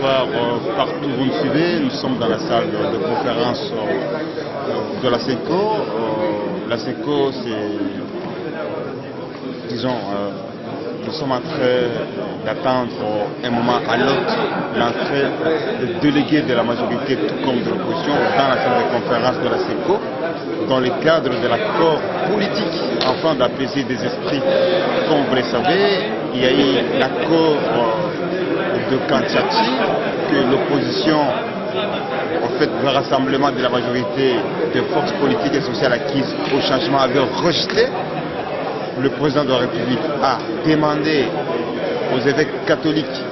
bonsoir partout où vous me suivez. Nous sommes dans la salle de conférence de la SECO. La SECO, c'est, disons, nous sommes en train d'attendre un moment à l'autre l'entrée des délégués de la majorité, tout comme de l'opposition, dans la salle de conférence de la SECO, dans le cadre de l'accord politique, afin d'apaiser des esprits. Comme vous le savez, il y a eu l'accord de Kantiati que l'opposition, en fait, le rassemblement de la majorité des forces politiques et sociales acquises au changement avait rejeté. Le président de la République a demandé aux évêques catholiques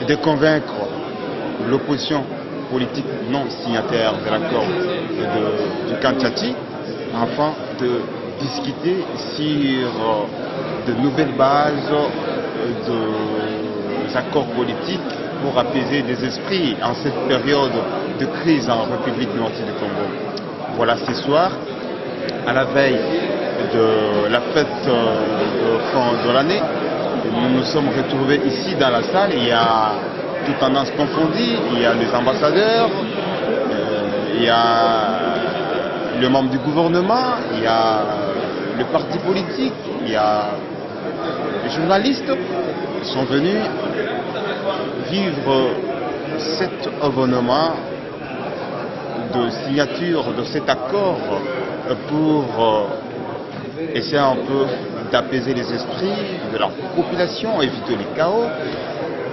de convaincre l'opposition politique non signataire de l'accord de Kantiati afin de discuter sur de nouvelles bases d'accords politiques pour apaiser des esprits en cette période de crise en République démocratique du Congo. Voilà, ce soir, à la veille de la fête de fin de l'année, nous nous sommes retrouvés ici dans la salle. Il y a toutes tendances confondues, il y a les ambassadeurs, il y a le membre du gouvernement, il y a le parti politique, il y a les journalistes qui sont venus vivre cet événement de signature de cet accord pour essayer un peu d'apaiser les esprits de la population, éviter les chaos,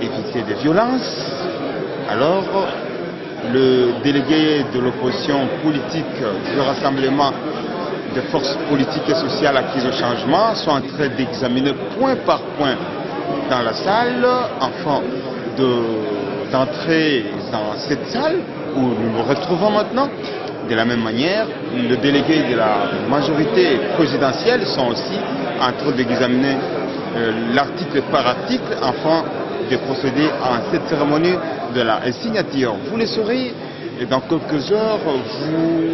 éviter des violences. Alors, le délégué de l'opposition politique du rassemblement des forces politiques et sociales acquises au changement sont en train d'examiner point par point dans la salle afin d'entrer dans cette salle où nous nous retrouvons maintenant. De la même manière, le délégué de la majorité présidentielle sont aussi en train d'examiner l'article par article afin de procéder à cette cérémonie de la signature. Vous le saurez, et dans quelques heures, vous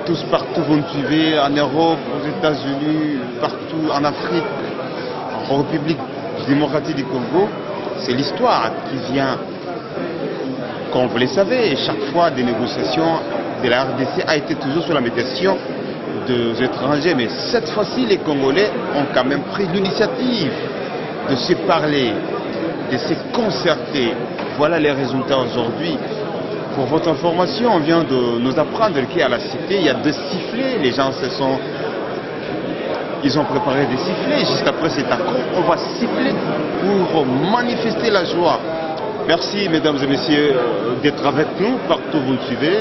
tous partout vous me suivez, en Europe, aux États-Unis, partout en Afrique, en République démocratique du Congo, c'est l'histoire qui vient. Comme vous le savez, chaque fois des négociations de la RDC a été toujours sur la médiation des étrangers. Mais cette fois-ci, les Congolais ont quand même pris l'initiative de se parler, de se concerter. Voilà les résultats aujourd'hui. Pour votre information, on vient de nous apprendre qu'à la cité, il y a 2 sifflets. Les gens ils ont préparé des sifflets. Juste après cet accord, on va siffler pour manifester la joie. Merci, mesdames et messieurs, d'être avec nous, partout où vous nous suivez.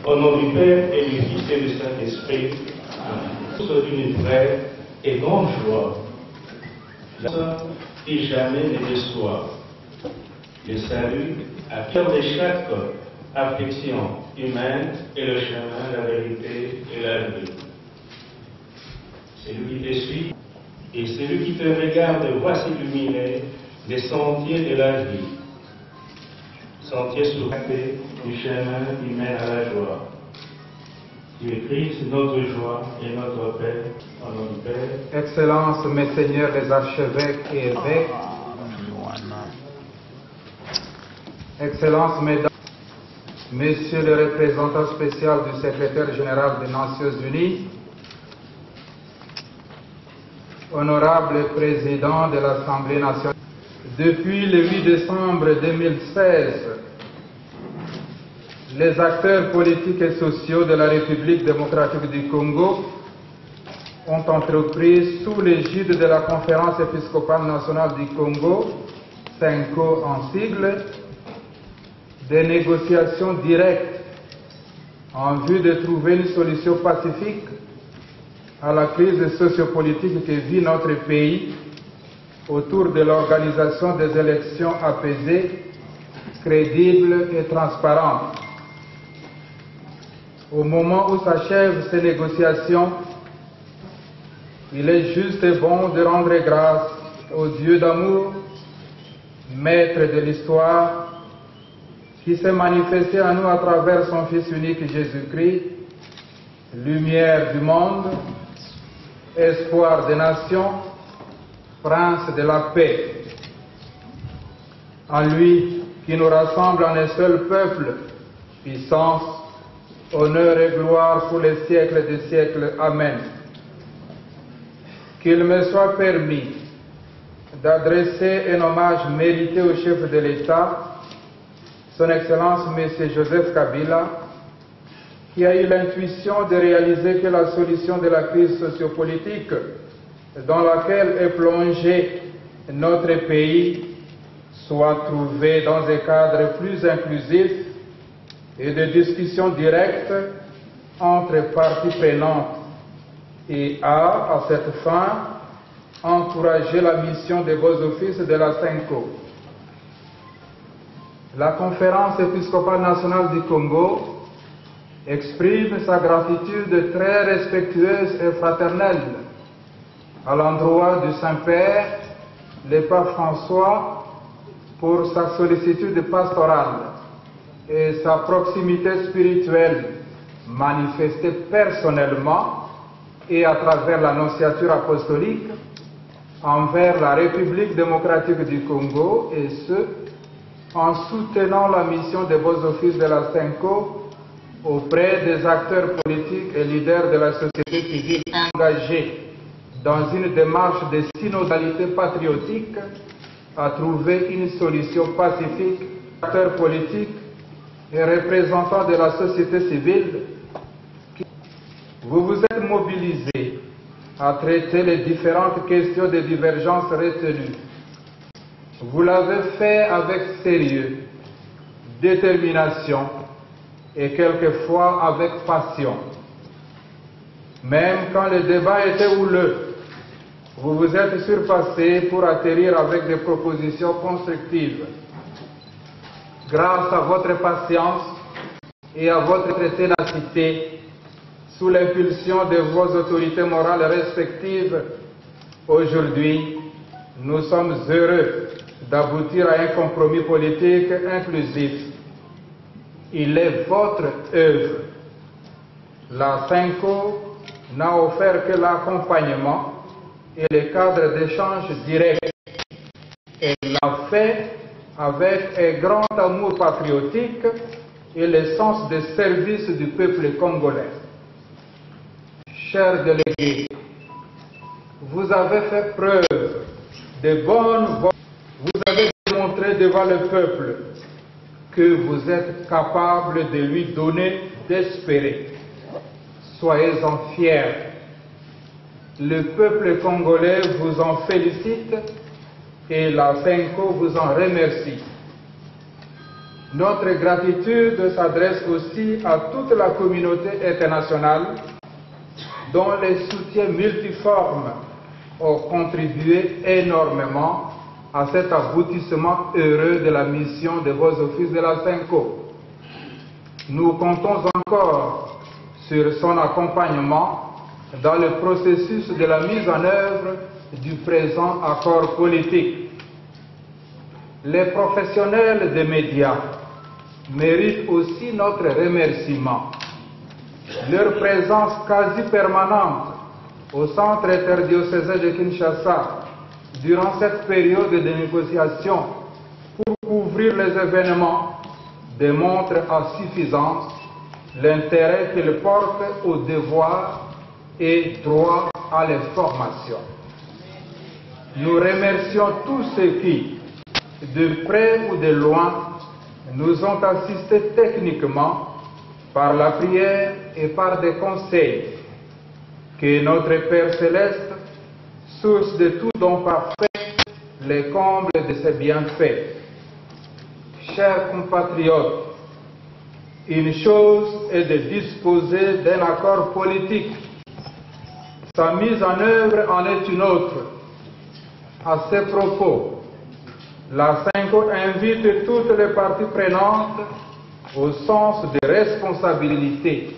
Au nom du Père et du Fils et du Saint-Esprit, tous d'une vraie et grande joie, la sœur qui jamais ne déçoit, le salut à cœur de chaque affliction humaine et le chemin, la vérité et la vie. Celui qui te suit et celui qui te regarde voit s'illuminer des sentiers de la vie. Sentier souhaité du chemin qui mène à la joie. Tu es Christ, notre joie et notre paix, au nom du Père. Excellences, mes seigneurs les archevêques et évêques, Excellences, Mesdames, Monsieur le représentant spécial du secrétaire général des Nations Unies, Honorable Président de l'Assemblée nationale, depuis le 8 décembre 2016, les acteurs politiques et sociaux de la République démocratique du Congo ont entrepris sous l'égide de la Conférence épiscopale nationale du Congo, CENCO en sigle, des négociations directes en vue de trouver une solution pacifique à la crise sociopolitique que vit notre pays autour de l'organisation des élections apaisées, crédibles et transparentes. Au moment où s'achèvent ces négociations, il est juste et bon de rendre grâce au Dieu d'amour, maître de l'histoire, qui s'est manifesté à nous à travers son Fils unique Jésus-Christ, lumière du monde, espoir des nations, prince de la paix. En lui qui nous rassemble en un seul peuple, puissance, honneur et gloire pour les siècles des siècles. Amen. Qu'il me soit permis d'adresser un hommage mérité au chef de l'État, Son Excellence M. Joseph Kabila, qui a eu l'intuition de réaliser que la solution de la crise sociopolitique dans laquelle est plongé notre pays soit trouvée dans un cadre plus inclusif et de discussion directe entre parties prenantes et à cette fin, encourager la mission des beaux offices de la CENCO. La Conférence épiscopale nationale du Congo exprime sa gratitude très respectueuse et fraternelle à l'endroit du Saint-Père, le pape François, pour sa sollicitude pastorale et sa proximité spirituelle manifestée personnellement et à travers l'annonciature apostolique envers la République démocratique du Congo, et ce, en soutenant la mission des beaux offices de la CENCO auprès des acteurs politiques et leaders de la société civile engagés dans une démarche de synodalité patriotique à trouver une solution pacifique. Acteurs politiques et représentants de la société civile, vous vous êtes mobilisés à traiter les différentes questions de divergence retenues. Vous l'avez fait avec sérieux, détermination et quelquefois avec passion. Même quand le débat était houleux, vous vous êtes surpassé pour atterrir avec des propositions constructives. Grâce à votre patience et à votre ténacité, sous l'impulsion de vos autorités morales respectives, aujourd'hui, nous sommes heureux d'aboutir à un compromis politique inclusif. Il est votre œuvre. La CENCO n'a offert que l'accompagnement et le cadre d'échange direct. Elle l'a fait avec un grand amour patriotique et le sens de service du peuple congolais. Chers délégués, vous avez fait preuve de bonne volonté. Vous avez démontré devant le peuple que vous êtes capable de lui donner d'espérer. Soyez-en fiers. Le peuple congolais vous en félicite et la CENCO vous en remercie. Notre gratitude s'adresse aussi à toute la communauté internationale dont les soutiens multiformes ont contribué énormément à cet aboutissement heureux de la mission des beaux offices de la CENCO. Nous comptons encore sur son accompagnement dans le processus de la mise en œuvre du présent accord politique. Les professionnels des médias méritent aussi notre remerciement. Leur présence quasi permanente au centre interdiocésain de Kinshasa durant cette période de négociation pour couvrir les événements démontre à suffisance l'intérêt qu'il porte au devoir et droit à l'information. Nous remercions tous ceux qui, de près ou de loin, nous ont assistés techniquement par la prière et par des conseils. Que notre Père Céleste, source de tout don parfait, les comble de ses bienfaits. Chers compatriotes, une chose est de disposer d'un accord politique. Sa mise en œuvre en est une autre. À ce propos, la CENCO invite toutes les parties prenantes au sens de responsabilité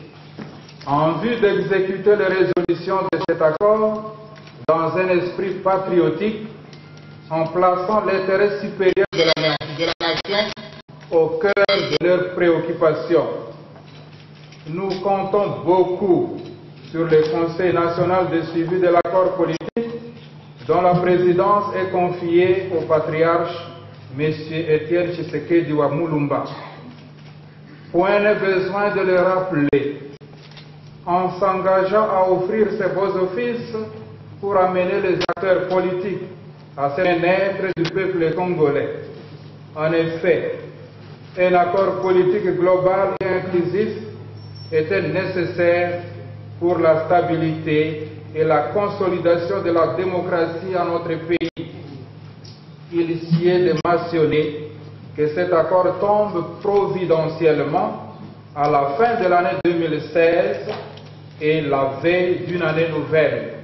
en vue d'exécuter les résolutions de cet accord dans un esprit patriotique en plaçant l'intérêt supérieur de la nation au cœur de leurs préoccupations. Nous comptons beaucoup sur le Conseil national de suivi de l'accord politique dont la présidence est confiée au patriarche M. Étienne Tshisekedi wa Mulumba. Point n'est besoin de le rappeler, en s'engageant à offrir ses beaux offices pour amener les acteurs politiques à se naître du peuple congolais. En effet, un accord politique global et inclusif était nécessaire pour la stabilité et la consolidation de la démocratie à notre pays. Il s'y est de mentionner que cet accord tombe providentiellement à la fin de l'année 2016 et la veille d'une année nouvelle.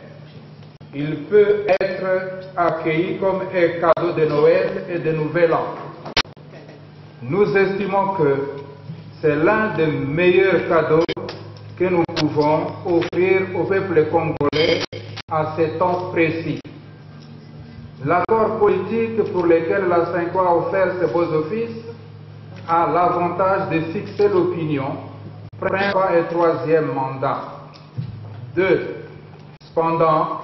Il peut être accueilli comme un cadeau de Noël et de Nouvel An. Nous estimons que c'est l'un des meilleurs cadeaux que nous pouvons offrir au peuple congolais à ce temps précis. L'accord politique pour lequel la CENCO a offert ses beaux offices a l'avantage de fixer l'opinion pour un et troisième mandat. 2. Cependant,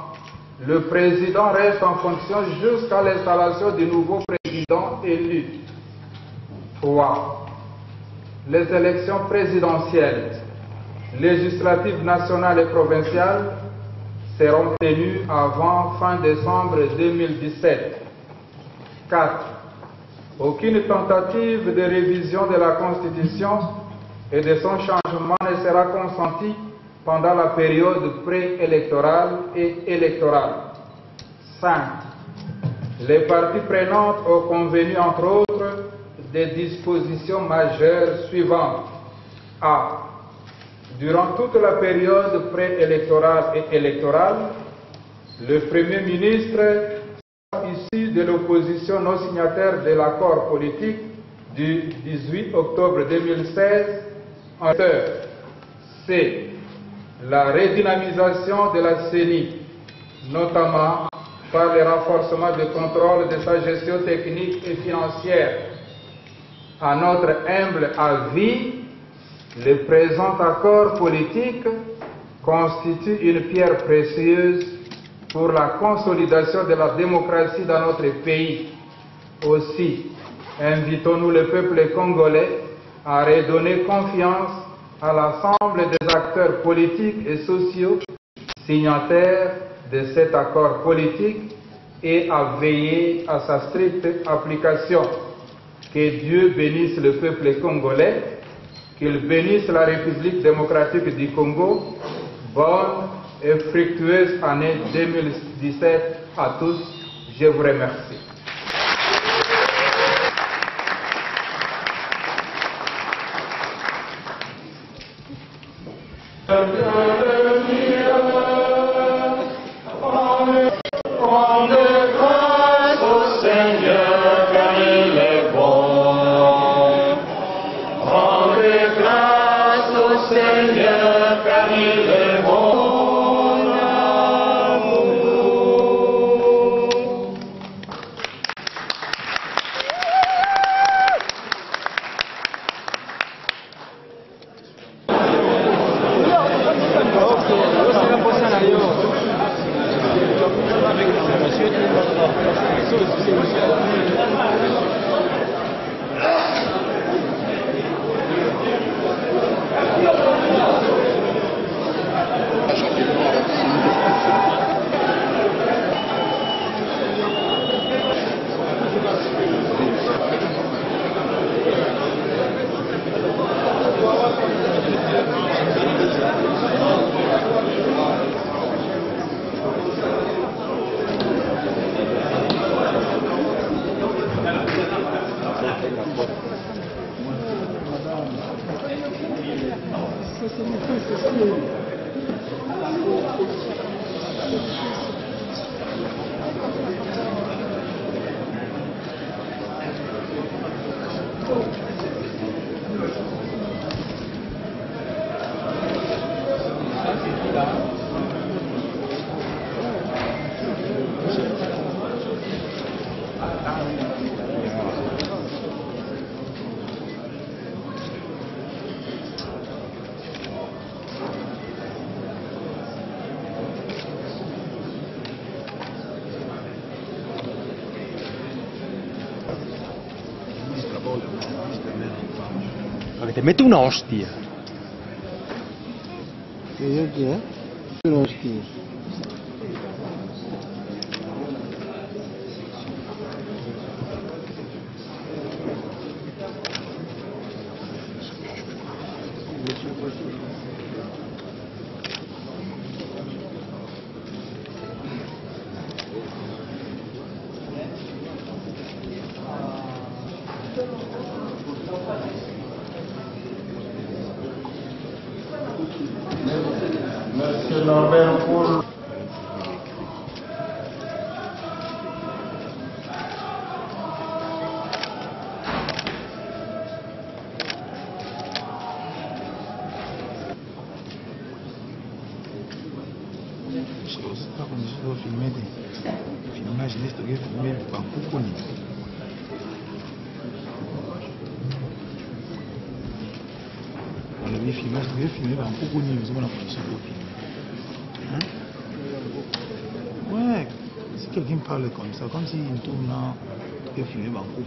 le président reste en fonction jusqu'à l'installation du nouveau président élu. 3. Les élections présidentielles, législatives nationales et provinciales seront tenues avant fin décembre 2017. 4. Aucune tentative de révision de la Constitution et de son changement ne sera consentie pendant la période préélectorale et électorale. 5. Les parties prenantes ont convenu, entre autres, des dispositions majeures suivantes. A. Durant toute la période préélectorale et électorale, le Premier ministre, issu de l'opposition non signataire de l'accord politique du 18 octobre 2016, en C. La redynamisation de la CENI, notamment par le renforcement du contrôle de sa gestion technique et financière. À notre humble avis, le présent accord politique constitue une pierre précieuse pour la consolidation de la démocratie dans notre pays. Aussi, invitons-nous le peuple congolais à redonner confiance à l'ensemble des acteurs politiques et sociaux signataires de cet accord politique et à veiller à sa stricte application. Que Dieu bénisse le peuple congolais, qu'il bénisse la République démocratique du Congo. Bonne et fructueuse année 2017 à tous. Je vous remercie. Perché ti metti un'ostia. Che è? Un'ostia. Monsieur Norbert Paul. Pas comme je dois filmer des filmages, je dois filmer Bangkok. On avait filmé, je devais filmer Bangkok, nous avons la condition de filmer. Ouais, si quelqu'un parle comme ça, comme s'il tourne là, il peut filmer Bangkok.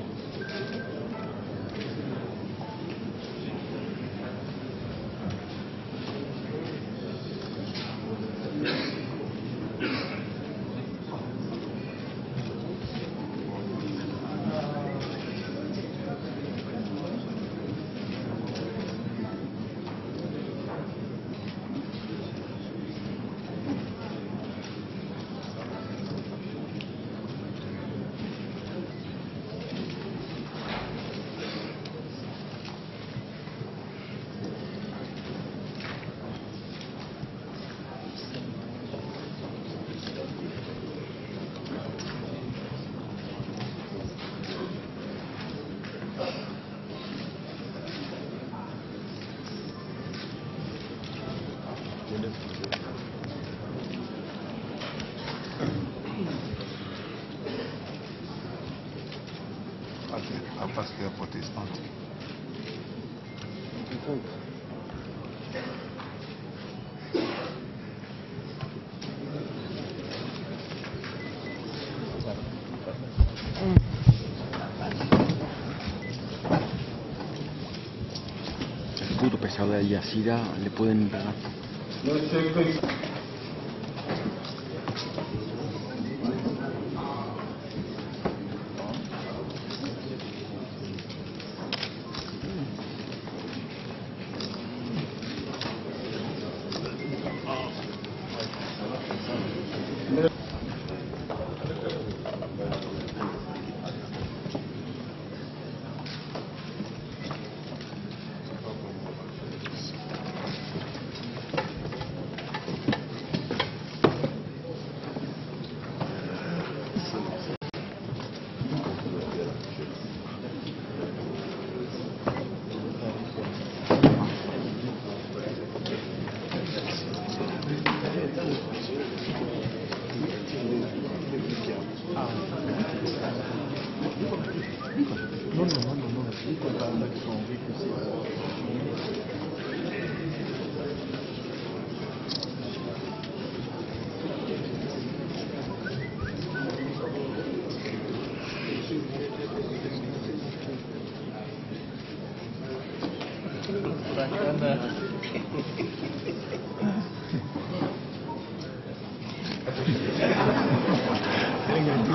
Parce qu'elle est protestante. El escudo pesado de Al Jazeera le pueden pegar. Monsieur Christ.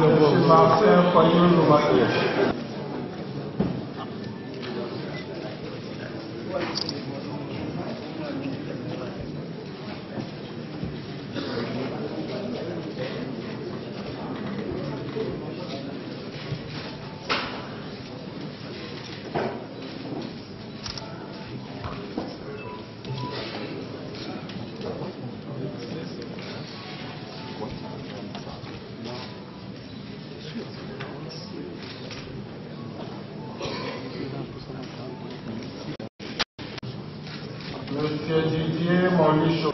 Monsieur Martin Fayou-Loumaké. Didier Molicho.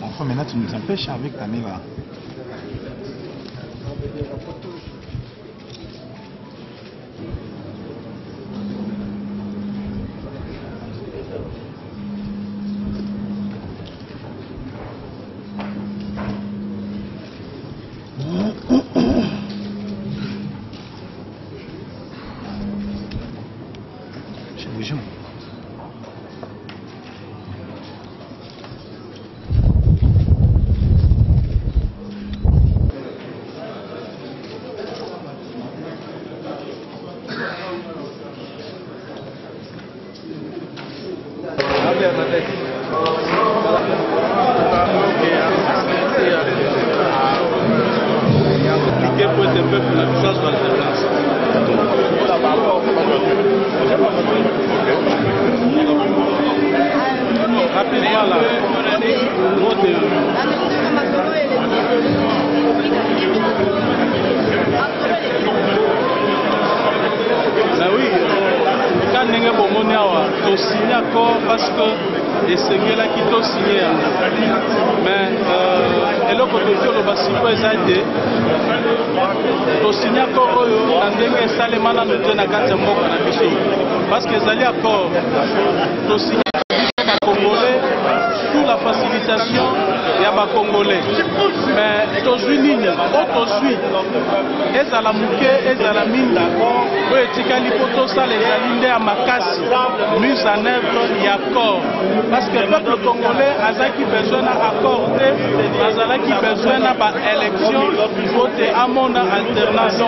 Enfin, maintenant, tu nous empêches avec ta main là. Parce que c'est là qui t'a signé. Mais et là quand tu le basi quoi exacté to signé encore dans des salles malades de na carte moko na biso parce que zali accord to signé congolais sous la facilitation ya ba congolais mais to juinine auto suite ezala muke ezala minda o etikali poto ça les alinde à makasi mise en œuvre ya accord parce que le peuple congolais azaki besoin d'accord azalaki besoin na ba élection vote amona alternance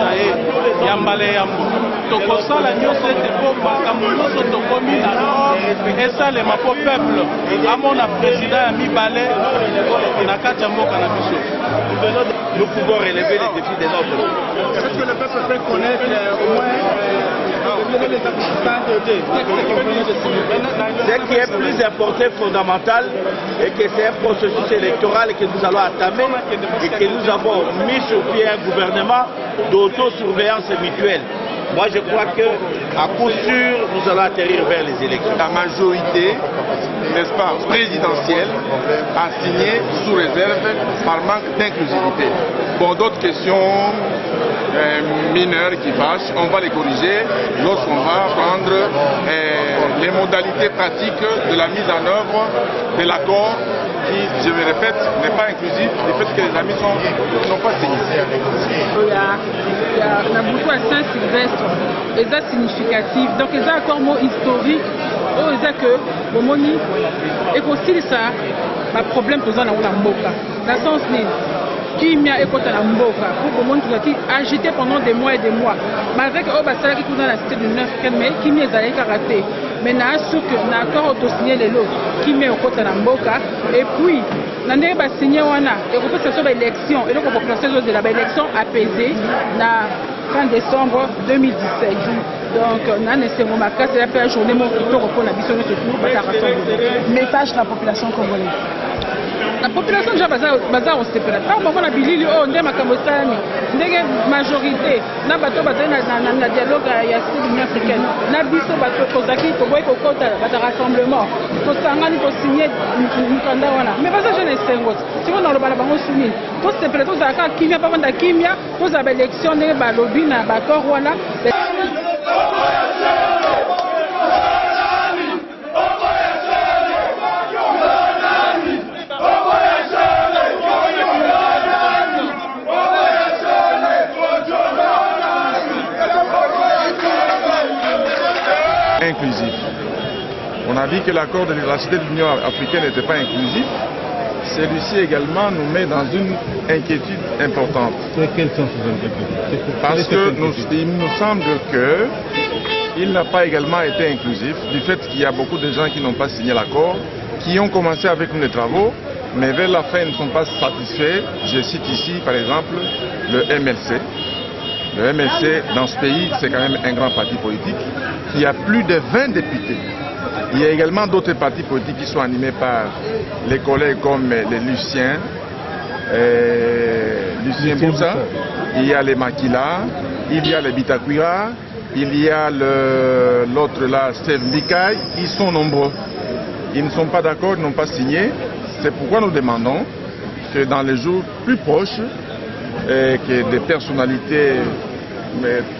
ya mbale yambo tokosala nyonso ete po makambo nyonso tokomi na esalema po peuple amona président ya mibale na kati ya mboka na biso. Nous pouvons relever les défis de notre pays. Est-ce que le peuple peut connaître au moins les aboutissants Ce qui est plus important, fondamental, et que c'est un processus électoral que nous allons entamer et que nous avons mis sur pied un gouvernement d'autosurveillance mutuelle. Moi, je crois qu'à coup sûr, nous allons atterrir vers les élections. La majorité, n'est-ce pas, présidentielle, a signé sous réserve par manque d'inclusivité. Bon, d'autres questions mineures qui fâchent, on va les corriger lorsqu'on va prendre les modalités pratiques de la mise en œuvre de l'accord qui, je me répète, n'est pas inclusif du fait que les amis n'ont pas signé. Il y a beaucoup à Saint-Sylvestre, et ça significatif. Donc, il y a un accord historique, où il y a que, bon, moni, et qu'aussi ça, un problème posant dans la mboka. Dans le sens, qui m'a écouté la mboka, pour que le monde soit agité pendant des mois et des mois. Malgré que, oh, bah, ça qui est dans la cité du 9, mais qui m'a été karaté. Mais n'a accord auto-signé les lots, qui m'a écouté la mboka, et puis, on a signé wana et on peut se faire l'élection et donc on peut placer de la élection apaisée na fin décembre 2017. Donc on a nécessairement marqué c'est la première journée mon pour répondre à biso tout message à la population congolaise. La population déjà bazar on se prépare. Pas on a bilili oh ndé makamosani ndenge majorité na bato bazana na dialogue ya l'Union africaine. Na biso bato kozaki ko boy ko kota bata rassemblement. Ko sangani ko signer mukanda wana. Mais baza jeune sengo. Si on a le bala bango soumi. To se prépare to zaka kimia pa banda kimia, to za ba élection ne ba lobby na ba corps wana. Inclusif. On a dit que l'accord de la cité de l'Union africaine n'était pas inclusif. Celui-ci également nous met dans une inquiétude importante. Quelles sont ces inquiétudes? Parce que il nous semble qu'il n'a pas également été inclusif du fait qu'il y a beaucoup de gens qui n'ont pas signé l'accord, qui ont commencé avec nous les travaux, mais vers la fin ils ne sont pas satisfaits. Je cite ici par exemple le MLC. Le MLC dans ce pays c'est quand même un grand parti politique. Il y a plus de 20 députés. Il y a également d'autres partis politiques qui sont animés par les collègues comme les Luciens, Lucien Boussa, il y a les Makila, il y a les Bitakwira, il y a l'autre là, Steve Ndikai, ils sont nombreux. Ils ne sont pas d'accord, ils n'ont pas signé. C'est pourquoi nous demandons que dans les jours plus proches, que des personnalités,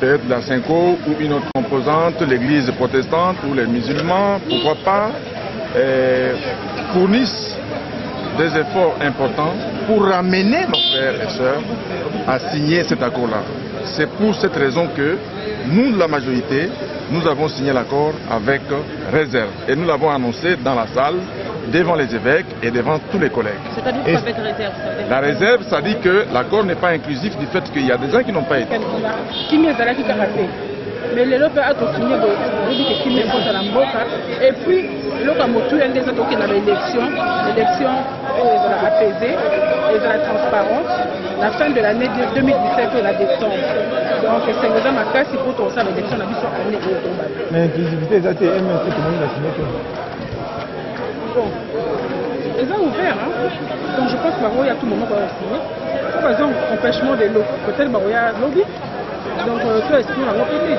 peut-être la Cinco ou une autre composante, l'église protestante ou les musulmans, pourquoi pas, fournissent des efforts importants pour ramener nos frères et sœurs à signer cet accord-là. C'est pour cette raison que nous, la majorité, nous avons signé l'accord avec réserve. Et nous l'avons annoncé dans la salle, devant les évêques et devant tous les collègues. C'est-à-dire quoi avec réserve? La réserve, ça dit que l'accord n'est pas inclusif du fait qu'il y a des gens qui n'ont pas été. Mais les lobes ont signé et puis le Kamotu a des attaques dans l'élection apaisée et de la transparence. La fin de l'année 2017 et la décembre. Donc c'est déjà ma casse pour tout ça l'élection la mission année au mais l'inclusivité ça c'est MSC tout le monde a signé. Bon, ils ont ouvert, hein. Donc je pense qu'il y a tout le monde qui va signer. Par exemple, empêchement des lots, peut-être qu'il y a lobby. Donc tout est signé dans l'autre pays.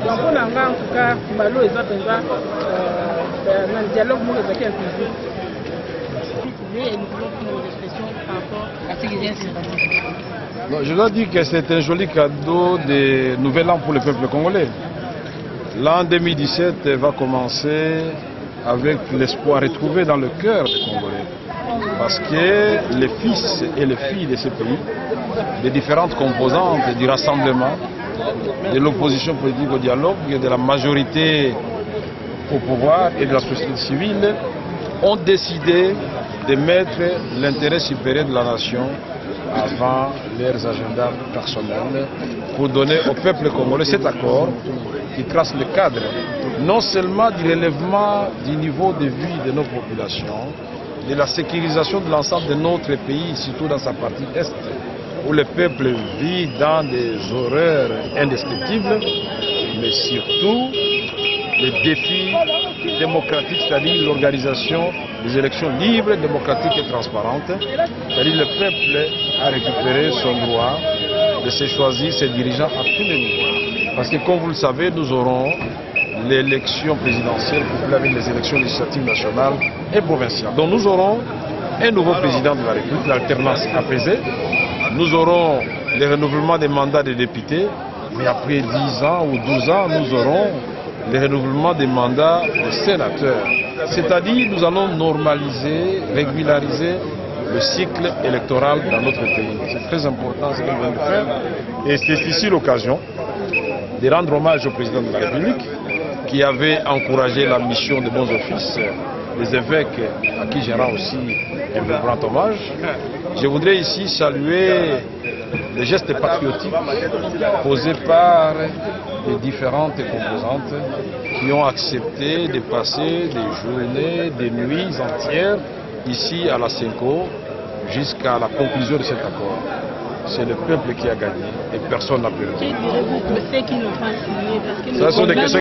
Donc on a en tout cas, Malo et Zapenda, dans le dialogue, nous les acquis inclusifs. Et nous voulons prendre des expressions par rapport à ce qui vient sur je dois dire que c'est un joli cadeau de nouvel an pour le peuple congolais. L'an 2017 va commencer avec l'espoir retrouvé dans le cœur des Congolais. Parce que les fils et les filles de ce pays, les différentes composantes du rassemblement, de l'opposition politique au dialogue, de la majorité au pouvoir et de la société civile, ont décidé de mettre l'intérêt supérieur de la nation avant leurs agendas personnels pour donner au peuple congolais cet accord qui trace le cadre non seulement du relèvement du niveau de vie de nos populations, de la sécurisation de l'ensemble de notre pays, surtout dans sa partie est, où le peuple vit dans des horreurs indescriptibles, mais surtout les défis démocratiques, c'est-à-dire l'organisation des élections libres, démocratiques et transparentes. C'est-à-dire le peuple a récupéré son droit de se choisir ses dirigeants à tous les niveaux. Parce que comme vous le savez, nous aurons l'élection présidentielle couplée avec les élections législatives nationales et provinciales. Donc nous aurons un nouveau président de la République, l'alternance apaisée. Nous aurons le renouvellement des mandats des députés, mais après 10 ans ou 12 ans, nous aurons le renouvellement des mandats des sénateurs. C'est-à-dire nous allons normaliser, régulariser le cycle électoral dans notre pays. C'est très important ce qu'on vient de faire. Et c'est ici l'occasion de rendre hommage au président de la République qui avait encouragé la mission de bons offices, les évêques à qui je rends aussi un grand hommage. Je voudrais ici saluer les gestes patriotiques posés par les différentes composantes qui ont accepté de passer des journées, des nuits entières ici à la Cinco jusqu'à la conclusion de cet accord. C'est le peuple qui a gagné et personne n'a perdu. Que direz-vous pour ceux qui n'ont pas signé? Ce sont des questions